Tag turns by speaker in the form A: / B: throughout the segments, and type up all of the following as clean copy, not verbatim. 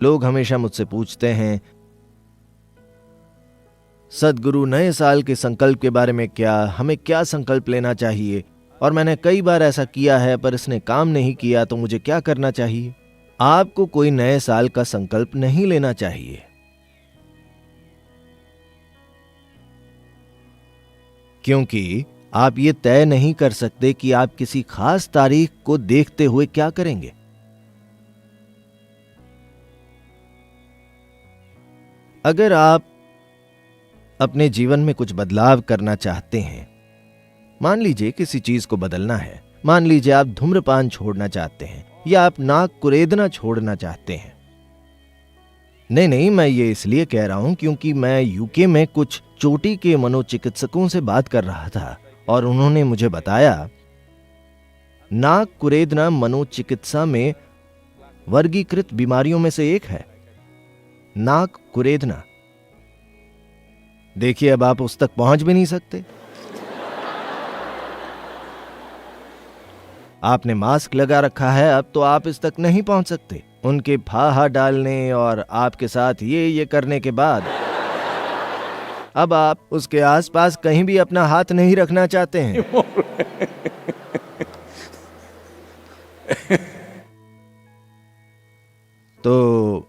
A: लोग हमेशा मुझसे पूछते हैं, सद्गुरु नए साल के संकल्प के बारे में हमें क्या संकल्प लेना चाहिए, और मैंने कई बार ऐसा किया है पर इसने काम नहीं किया, तो मुझे क्या करना चाहिए? आपको कोई नए साल का संकल्प नहीं लेना चाहिए, क्योंकि आप ये तय नहीं कर सकते कि आप किसी खास तारीख को देखते हुए क्या करेंगे। अगर आप अपने जीवन में कुछ बदलाव करना चाहते हैं, मान लीजिए किसी चीज को बदलना है, मान लीजिए आप धूम्रपान छोड़ना चाहते हैं या आप नाक कुरेदना छोड़ना चाहते हैं। नहीं, मैं ये इसलिए कह रहा हूं क्योंकि मैं यूके में कुछ चोटी के मनोचिकित्सकों से बात कर रहा था और उन्होंने मुझे बताया, नाक कुरेदना मनोचिकित्सा में वर्गीकृत बीमारियों में से एक है। नाक कुरेदना। देखिए, अब आप उस तक पहुंच भी नहीं सकते। आपने मास्क लगा रखा है, अब तो आप इस तक नहीं पहुंच सकते। उनके फाहा डालने और आपके साथ ये करने के बाद अब आप उसके आसपास कहीं भी अपना हाथ नहीं रखना चाहते हैं। तो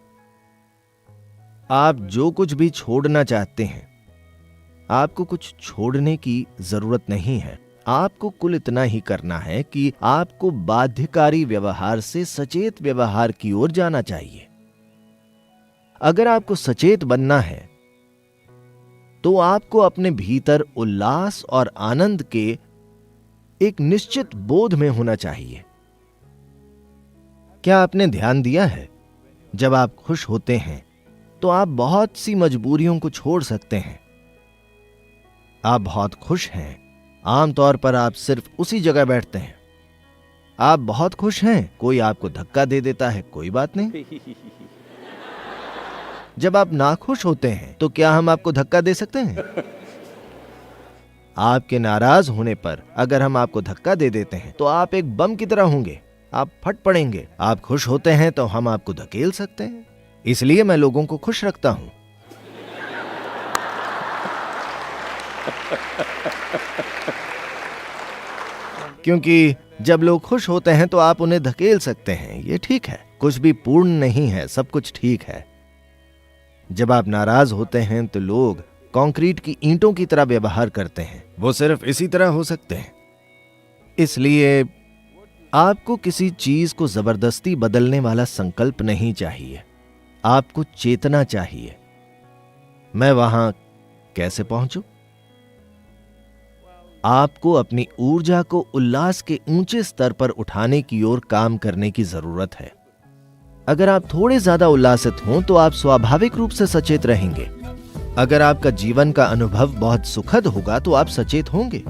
A: आप जो कुछ भी छोड़ना चाहते हैं, आपको कुछ छोड़ने की जरूरत नहीं है। आपको कुल इतना ही करना है कि आपको बाध्यकारी व्यवहार से सचेत व्यवहार की ओर जाना चाहिए। अगर आपको सचेत बनना है तो आपको अपने भीतर उल्लास और आनंद के एक निश्चित बोध में होना चाहिए। क्या आपने ध्यान दिया है, जब आप खुश होते हैं तो आप बहुत सी मजबूरियों को छोड़ सकते हैं। आप बहुत खुश हैं, आमतौर पर आप सिर्फ उसी जगह बैठते हैं। आप बहुत खुश हैं, कोई आपको धक्का दे देता है, कोई बात नहीं। जब आप नाखुश होते हैं तो क्या हम आपको धक्का दे सकते हैं? आपके नाराज होने पर अगर हम आपको धक्का दे देते हैं तो आप एक बम की तरह होंगे, आप फट पड़ेंगे। आप खुश होते हैं तो हम आपको धकेल सकते हैं। इसलिए मैं लोगों को खुश रखता हूं। क्योंकि जब लोग खुश होते हैं तो आप उन्हें धकेल सकते हैं, ये ठीक है। कुछ भी पूर्ण नहीं है, सब कुछ ठीक है। जब आप नाराज होते हैं तो लोग कंक्रीट की ईंटों की तरह व्यवहार करते हैं, वो सिर्फ इसी तरह हो सकते हैं। इसलिए आपको किसी चीज को जबरदस्ती बदलने वाला संकल्प नहीं चाहिए, आपको चेतना चाहिए। मैं वहां कैसे पहुंचूं? आपको अपनी ऊर्जा को उल्लास के ऊंचे स्तर पर उठाने की ओर काम करने की जरूरत है। अगर आप थोड़े ज्यादा उल्लासित हों तो आप स्वाभाविक रूप से सचेत रहेंगे। अगर आपका जीवन का अनुभव बहुत सुखद होगा तो आप सचेत होंगे।